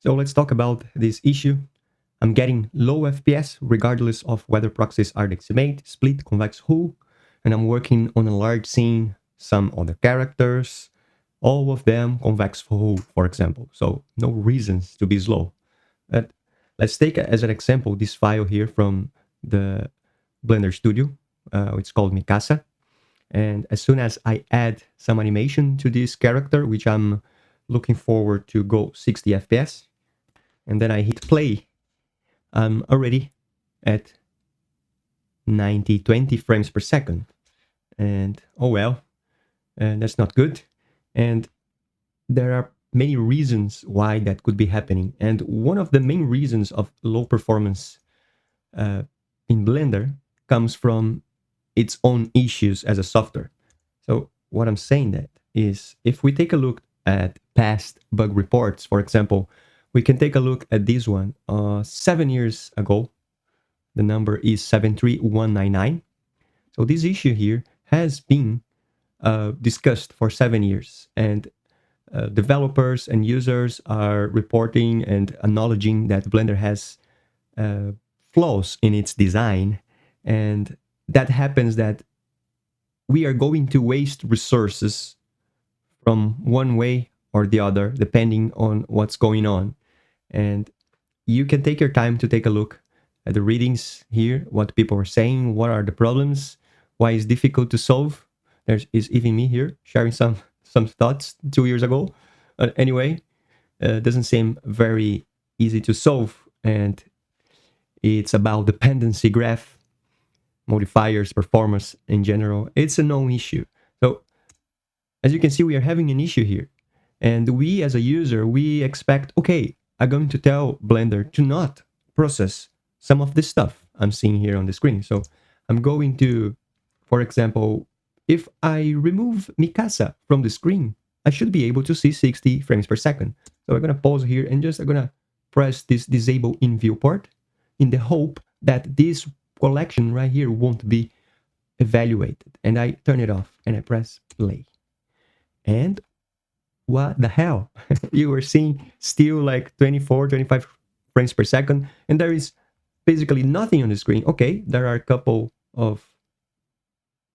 So let's talk about this issue. I'm getting low FPS regardless of whether proxies are decimate, split, convex, whole, and I'm working on a large scene, some other characters, all of them convex whole, for example. So no reasons to be slow. But let's take as an example this file here from the Blender Studio. It's called Mikassa. And as soon as I add some animation to this character, which I'm looking forward to go 60 FPS, and then I hit play, I'm already at 20 frames per second. And oh well, that's not good. And there are many reasons why that could be happening. And one of the main reasons of low performance in Blender comes from its own issues as a software. So what I'm saying that is, if we take a look at past bug reports, for example, we can take a look at this one 7 years ago. The number is 73199. So this issue here has been discussed for 7 years, and developers and users are reporting and acknowledging that Blender has flaws in its design, and that happens that we are going to waste resources from one way or the other, depending on what's going on. And you can take your time to take a look at the readings here, what people are saying, what are the problems, why it's difficult to solve. There is even me here sharing some thoughts 2 years ago. Anyway, doesn't seem very easy to solve, and it's about dependency graph, modifiers, performance in general. It's a known issue. So as you can see, we are having an issue here. And we as a user, we expect, okay, I'm going to tell Blender to not process some of this stuff I'm seeing here on the screen. So I'm going to, for example, if I remove Mikassa from the screen, I should be able to see 60 frames per second. So I'm going to pause here and I'm going to press this disable in viewport in the hope that this collection right here won't be evaluated. And I turn it off and I press play. And what the hell? You were seeing still like 24, 25 frames per second, and there is basically nothing on the screen. Okay, there are a couple of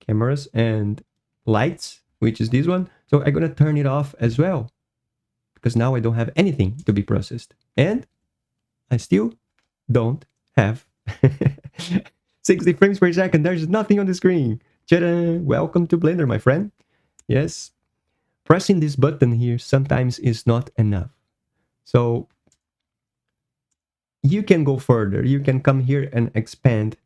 cameras and lights, which is this one. So I'm gonna turn it off as well, because now I don't have anything to be processed. And I still don't have 60 frames per second. There's nothing on the screen. Ta-da! Welcome to Blender, my friend. Yes, pressing this button here sometimes is not enough. So you can go further. You can come here and expand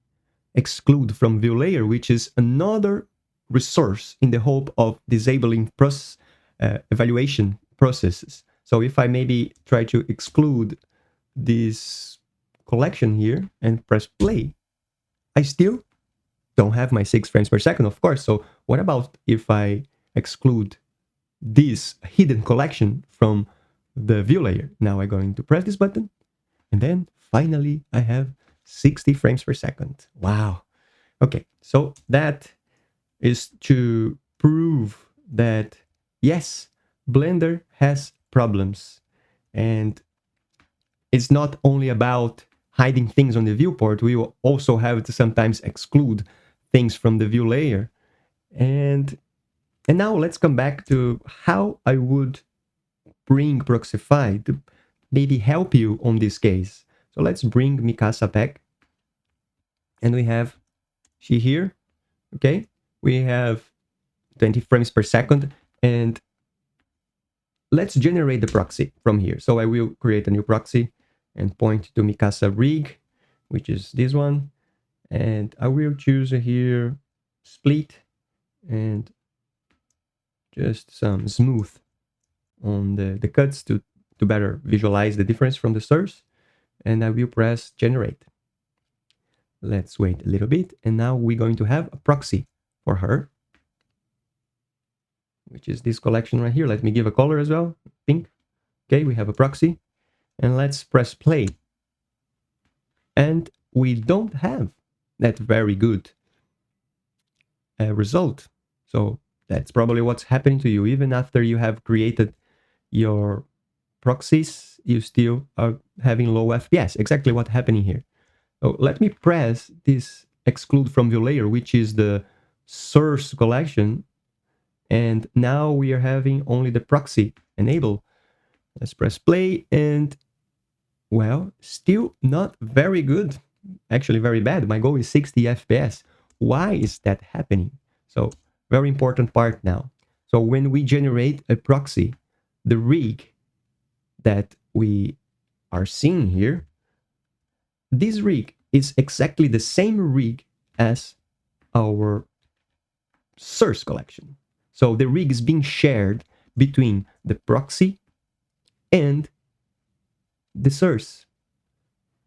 exclude from view layer, which is another resource in the hope of disabling evaluation processes. So if I maybe try to exclude this collection here and press play, I still don't have my 6 frames per second, of course. So what about if I exclude this hidden collection from the view layer? Now I'm going to press this button, and then finally I have 60 frames per second. Wow. Okay, so that is to prove that yes, Blender has problems, and it's not only about hiding things on the viewport. We will also have to sometimes exclude things from the view layer. And now let's come back to how I would bring Proxify to maybe help you on this case. So let's bring Mikassa back. And we have she here, okay? We have 20 frames per second. And let's generate the proxy from here. So I will create a new proxy and point to Mikassa rig, which is this one. And I will choose here split and just some smooth on the cuts to better visualize the difference from the source. And I will press generate. Let's wait a little bit. And now we're going to have a proxy for her, which is this collection right here. Let me give a color as well, pink. Okay, we have a proxy. And let's press play. And we don't have that very good result. So that's probably what's happening to you. Even after you have created your proxies, you still are having low FPS. Exactly what's happening here. So let me press this exclude from view layer, which is the source collection. And now we are having only the proxy enabled. Let's press play and, well, still not very good. Actually very bad. My goal is 60 FPS. Why is that happening? So very important part now. So when we generate a proxy, the rig that we are seeing here, this rig is exactly the same rig as our source collection. So the rig is being shared between the proxy and the source.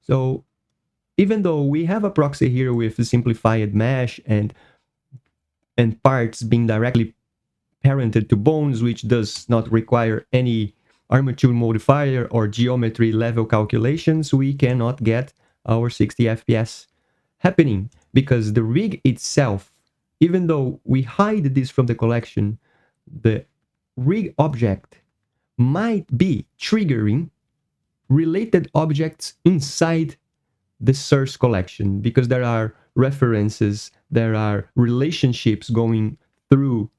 So even though we have a proxy here with a simplified mesh and parts being directly parented to bones, which does not require any armature modifier or geometry level calculations, we cannot get our 60 FPS happening because the rig itself, even though we hide this from the collection, the rig object might be triggering related objects inside the source collection because there are references, there are relationships going through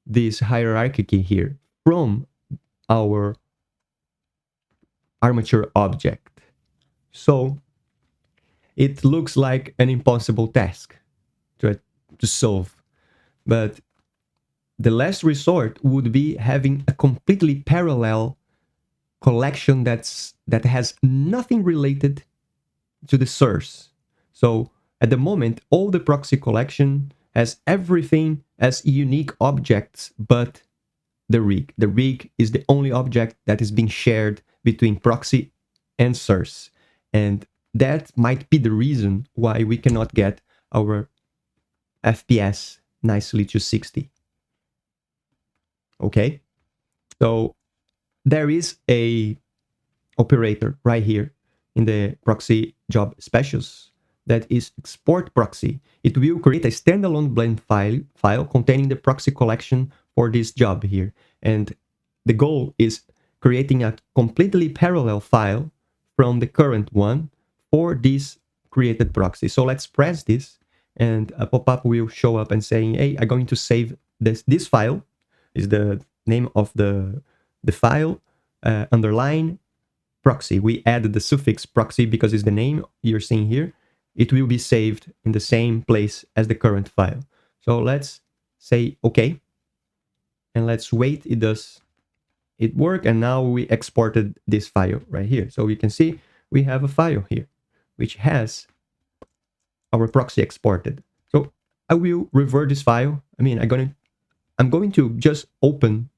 this hierarchy here from our armature object. So it looks like an impossible task to solve, but the last resort would be having a completely parallel collection that has nothing related to the source. So at the moment, all the proxy collection has everything as unique objects, but the rig. The rig is the only object that is being shared between proxy and source. And that might be the reason why we cannot get our FPS nicely to 60. Okay? So there is a operator right here in the proxy job specials that is export proxy. It will create a standalone blend file containing the proxy collection for this job here. And the goal is creating a completely parallel file from the current one for this created proxy. So let's press this and a pop-up will show up and saying, hey, I'm going to save this file, is the name of the file, underline proxy. We added the suffix proxy because it's the name you're seeing here. It will be saved in the same place as the current file. So let's say okay. And let's wait, it does it work. And now we exported this file right here. So you can see we have a file here, which has our proxy exported. So I will revert this file. I mean, I'm going to just open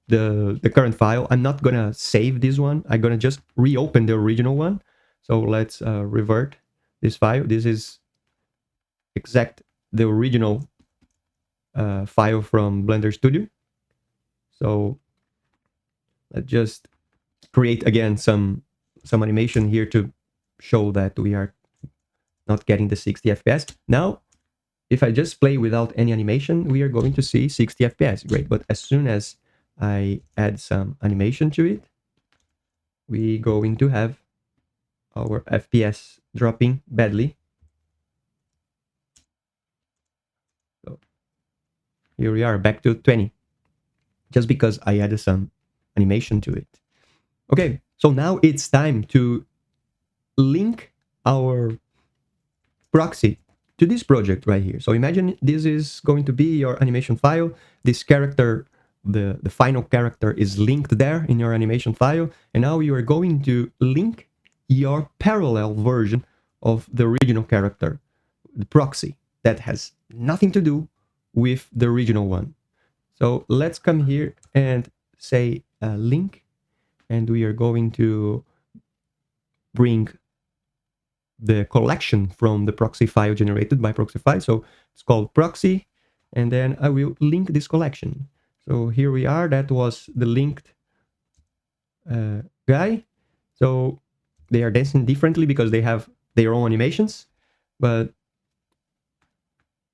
the current file. I'm not gonna save this one. I'm gonna just reopen the original one. So let's revert this file. This is the original file from Blender Studio. So let's just create again some animation here to show that we are not getting the 60 FPS. Now, if I just play without any animation, we are going to see 60 FPS. Great. But as soon as I add some animation to it, we going to have our FPS dropping badly. So here we are back to 20, just because I added some animation to it. Okay, so now it's time to link our proxy to this project right here. So imagine this is going to be your animation file. This character, the final character is linked there in your animation file. And now you are going to link your parallel version of the original character, the proxy, that has nothing to do with the original one. So let's come here and say link, and we are going to bring the collection from the proxy file generated by Proxify. So it's called proxy, and then I will link this collection. So here we are. That was the linked guy. So they are dancing differently because they have their own animations. But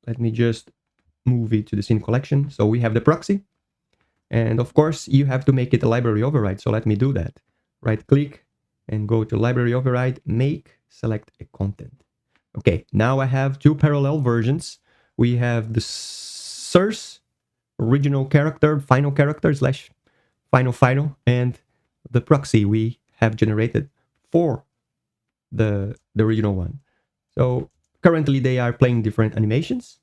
let me just move it to the scene collection. So we have the proxy. And of course, you have to make it a library override. So let me do that. right click and go to library override, make, select a content. Okay, now I have two parallel versions. We have the source, original character, slash final, and the proxy we have generated for the original one. So currently they are playing different animations.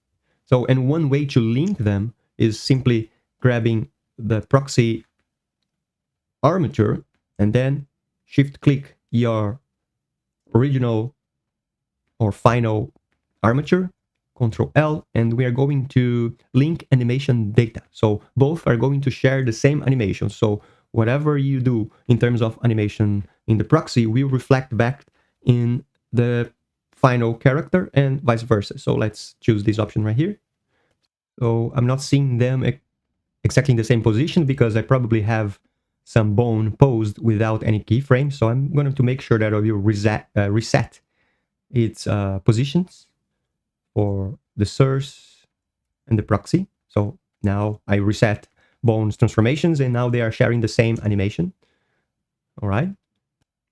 So, and one way to link them is simply grabbing the proxy armature and then shift click your original or final armature, Control L, and we are going to link animation data. So both are going to share the same animation. So whatever you do in terms of animation in the proxy will reflect back in the final character and vice versa. So let's choose this option right here. So I'm not seeing them exactly in the same position because I probably have some bone posed without any keyframe. So I'm going to make sure that I will reset its positions for the source and the proxy. So now I reset bones transformations and now they are sharing the same animation. All right.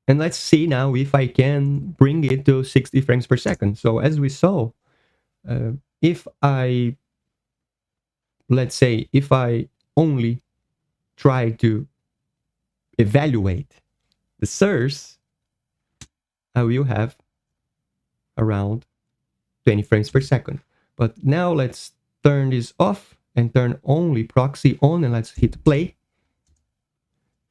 And let's see now if I can bring it to 60 frames per second. So as we saw, if I, let's say, if I only try to evaluate the source, I will have around 20 frames per second. But now let's turn this off and turn only proxy on and let's hit play.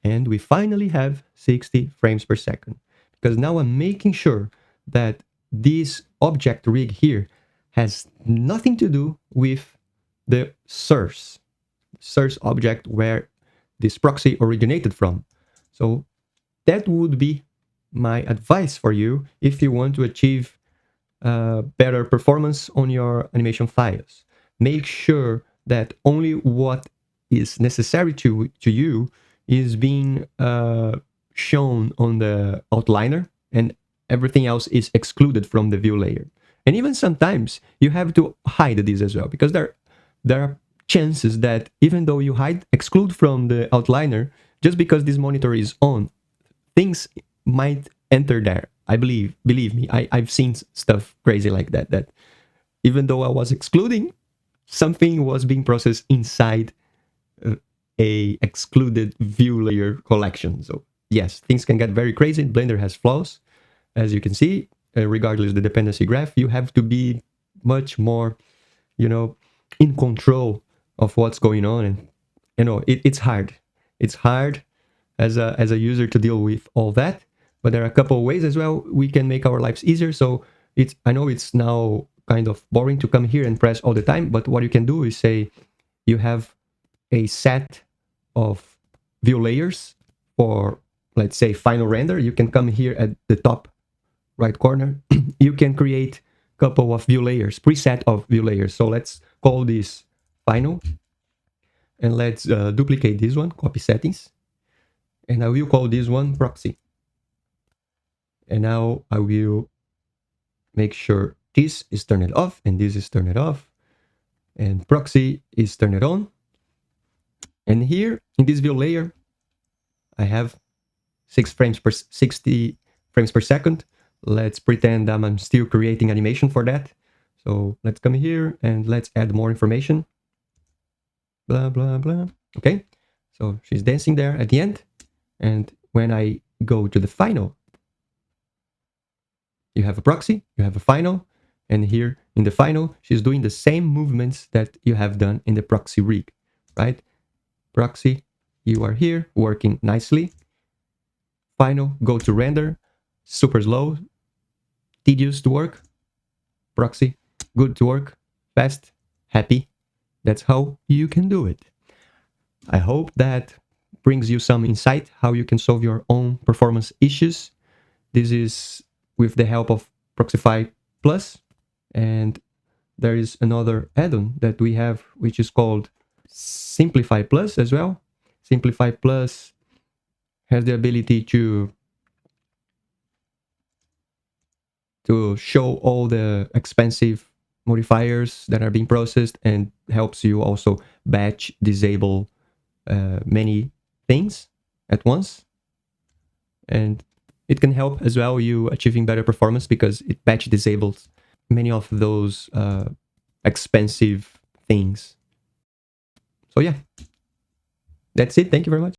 And we finally have 60 frames per second. Because now I'm making sure that this object rig here has nothing to do with the source object where this proxy originated from. So that would be my advice for you if you want to achieve better performance on your animation files. Make sure that only what is necessary to you is being shown on the outliner and everything else is excluded from the view layer. And even sometimes you have to hide this as well because there are chances that even though you exclude from the outliner, just because this monitor is on, things might enter there. I believe me, I've seen stuff crazy like that, that even though I was excluding, something was being processed inside a excluded view layer collection. So yes, things can get very crazy. Blender has flaws, as you can see. Regardless of the dependency graph, you have to be much more, in control of what's going on. And it's hard. It's hard as a user to deal with all that. But there are a couple of ways as well we can make our lives easier. So I know it's now kind of boring to come here and press all the time, but what you can do is say you have a set of view layers for, let's say, final render. You can come here at the top right corner. You can create a couple of view layers, preset of view layers. So let's call this final. And let's duplicate this one, copy settings. And I will call this one proxy. And now I will make sure this is turned off and this is turned off. And proxy is turned on. And here in this view layer, I have 60 frames per second. Let's pretend I'm still creating animation for that. So let's come here and let's add more information. Blah, blah, blah. Okay. So she's dancing there at the end. And when I go to the final, you have a proxy, you have a final, and here in the final, she's doing the same movements that you have done in the proxy rig, right? Proxy, you are here working nicely. Final, go to render, super slow, tedious to work. Proxy, good to work, fast, happy. That's how you can do it. I hope that brings you some insight how you can solve your own performance issues. This is with the help of Proxify Plus, and there is another add-on that we have, which is called Simplify Plus as well. Simplify Plus has the ability to show all the expensive modifiers that are being processed and helps you also batch disable many things at once. and it can help as well you achieving better performance because it patch disables many of those expensive things. So yeah, that's it. Thank you very much.